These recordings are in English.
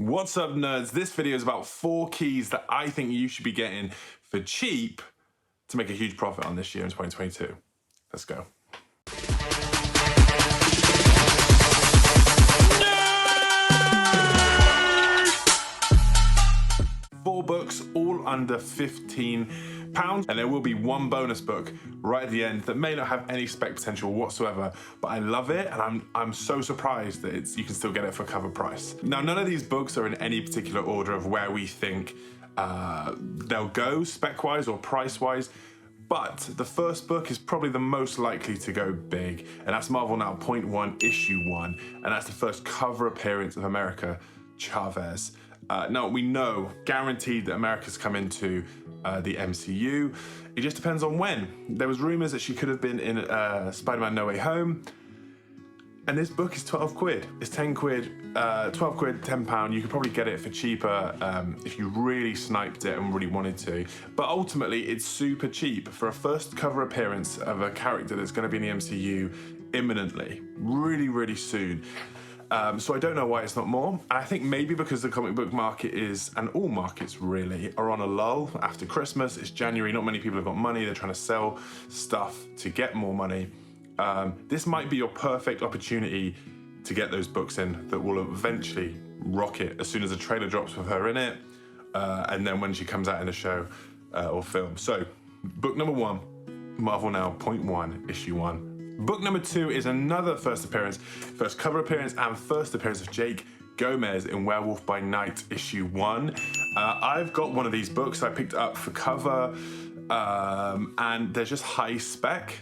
What's up, nerds? This video is about 4 keys that I think you should be getting for cheap to make a huge profit on this year in 2022. Let's go. Four books, all under £15, and there will be one bonus book right at the end that may not have any spec potential whatsoever, but I love it, and I'm so surprised that you can still get it for cover price. Now, none of these books are in any particular order of where we think they'll go spec-wise or price-wise, but the first book is probably the most likely to go big, and that's Marvel Now .1 Issue 1, and that's the first cover appearance of America Chavez. Now, we know, guaranteed, that America's come into the MCU. It just depends on when. There was rumors that she could have been in Spider-Man No Way Home, and this book is 12 quid. It's 10 quid, 12 quid, £10. You could probably get it for cheaper if you really sniped it and really wanted to. But ultimately, it's super cheap for a first cover appearance of a character that's going to be in the MCU imminently, really, really soon. So I don't know why it's not more. I think maybe because the comic book market is, and all markets really, are on a lull after Christmas. It's January, not many people have got money. They're trying to sell stuff to get more money. This might be your perfect opportunity to get those books in that will eventually rocket as soon as a trailer drops with her in it, and then when she comes out in a show or film. So, book number 1, Marvel Now .1 Issue 1. Book number 2 is another first cover appearance and first appearance of Jake Gomez in Werewolf by Night Issue 1. I've got one of these books I picked up for cover, and they're just high spec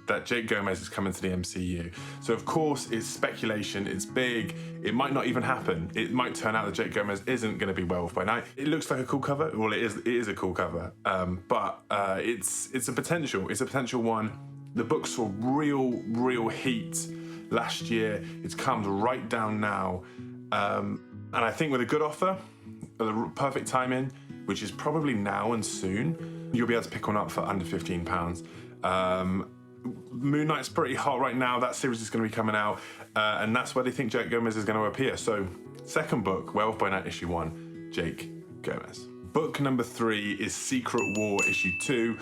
that Jake Gomez is coming to the MCU. So of course it's speculation, it's big, it might not even happen. It might turn out that Jake Gomez isn't gonna be Werewolf by Night. It looks like a cool cover, well it is a cool cover, but it's a potential one. The book saw real heat last year. It's calmed right down now. And I think with a good offer, the perfect timing, which is probably now and soon, you'll be able to pick one up for under £15. Moon Knight's pretty hot right now. That series is going to be coming out, and that's where they think Jake Gomez is going to appear. So, second book, Werewolf by Night Issue 1, Jake Gomez. Book number 3 is Secret War Issue 2.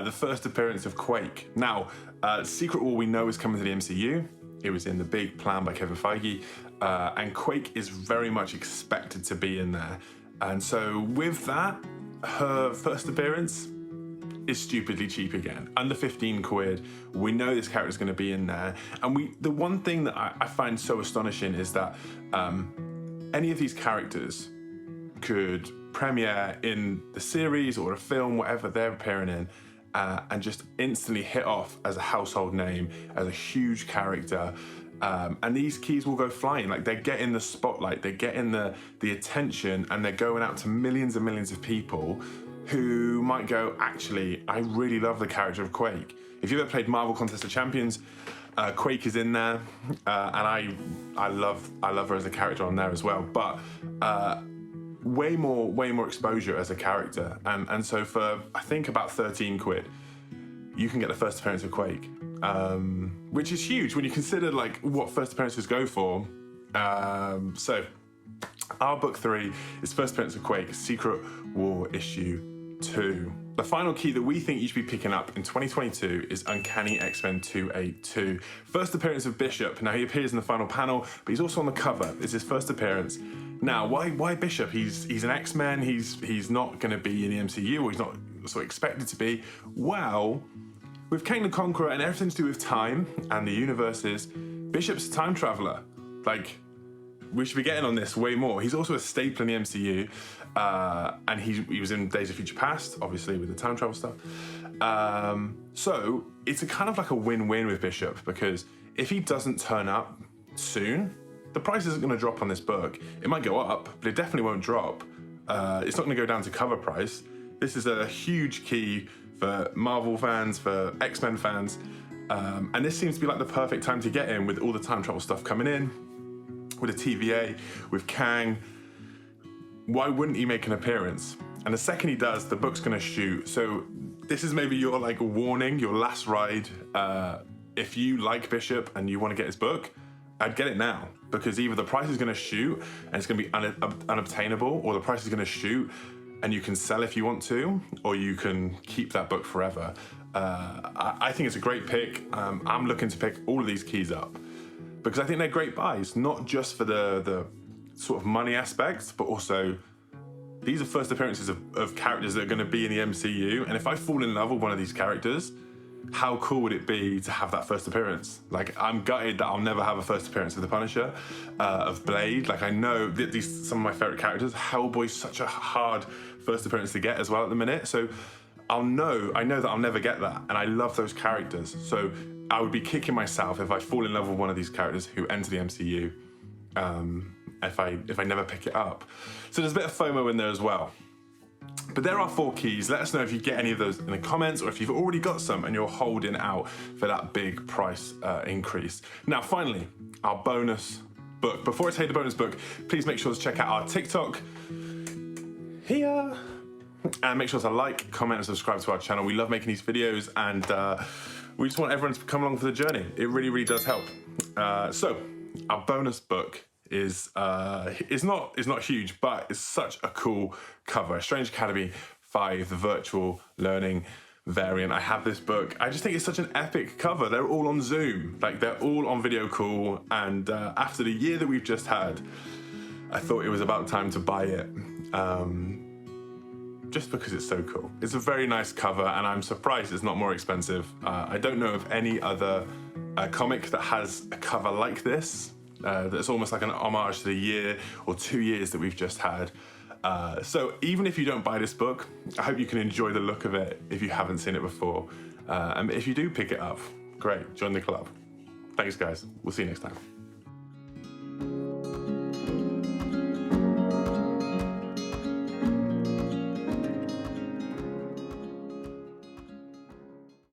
The first appearance of Quake. Now, Secret War we know is coming to the MCU. It was in the big plan by Kevin Feige, and Quake is very much expected to be in there. And so with that, her first appearance is stupidly cheap again, under 15 quid. We know this character's going to be in there, and the one thing that I find so astonishing is that any of these characters could premiere in the series or a film, whatever they're appearing in, and just instantly hit off as a household name, as a huge character, and these keys will go flying. Like, they're getting the spotlight, they're getting the attention, and they're going out to millions and millions of people who might go, actually, I really love the character of Quake. If you've ever played Marvel Contest of Champions, Quake is in there, and I love her as a character on there as well. But way more exposure as a character, and so for I think about 13 quid you can get the first appearance of Quake, which is huge when you consider like what first appearances go for. So our book 3 is first appearance of Quake, Secret War Issue 2. The final key that we think you should be picking up in 2022 is Uncanny X-Men 282. First appearance of Bishop. Now, he appears in the final panel, but he's also on the cover. It's his first appearance. Now, why Bishop? He's an X-Men. He's not going to be in the MCU, or he's not sort of expected to be. Well, with Kang the Conqueror and everything to do with time and the universes, Bishop's a time traveler. Like, we should be getting on this way more. He's also a staple in the MCU, and he was in Days of Future Past, obviously, with the time travel stuff. So it's a kind of like a win-win with Bishop, because if he doesn't turn up soon, the price isn't going to drop on this book. It might go up, but it definitely won't drop. It's not going to go down to cover price. This is a huge key for Marvel fans, for X-Men fans, and this seems to be like the perfect time to get in with all the time travel stuff coming in, with a TVA, with Kang. Why wouldn't he make an appearance? And the second he does, the book's going to shoot. So this is maybe your like warning, your last ride. If you like Bishop and you want to get his book, I'd get it now. because either the price is going to shoot and it's going to be unobtainable, or the price is going to shoot and you can sell if you want to, or you can keep that book forever. I think it's a great pick. I'm looking to pick all of these keys up because I think they're great buys, not just for the sort of money aspects, but also these are first appearances of characters that are going to be in the MCU. And if I fall in love with one of these characters, how cool would it be to have that first appearance? Like, I'm gutted that I'll never have a first appearance of the Punisher, of Blade. Like, I know that these some of my favorite characters. Hellboy's such a hard first appearance to get as well at the minute. So I know that I'll never get that. And I love those characters. So I would be kicking myself if I fall in love with one of these characters who enter the MCU, if I never pick it up. So there's a bit of FOMO in there as well. But there are 4 keys. Let us know if you get any of those in the comments, or if you've already got some and you're holding out for that big price increase. Now, finally, our bonus book. Before I tell you the bonus book, please make sure to check out our TikTok here. And make sure to like, comment, and subscribe to our channel. We love making these videos, and we just want everyone to come along for the journey. It really, really does help. So our bonus book is not huge, but it's such a cool cover. Strange Academy 5, the virtual learning variant. I have this book. I just think it's such an epic cover. They're all on Zoom, like they're all on video call. And after the year that we've just had, I thought it was about time to buy it. Just because it's so cool. It's a very nice cover, and I'm surprised it's not more expensive. I don't know of any other comic that has a cover like this. That's almost like an homage to the year or 2 years that we've just had. So even if you don't buy this book, I hope you can enjoy the look of it if you haven't seen it before. And if you do pick it up, great, join the club. Thanks guys, we'll see you next time.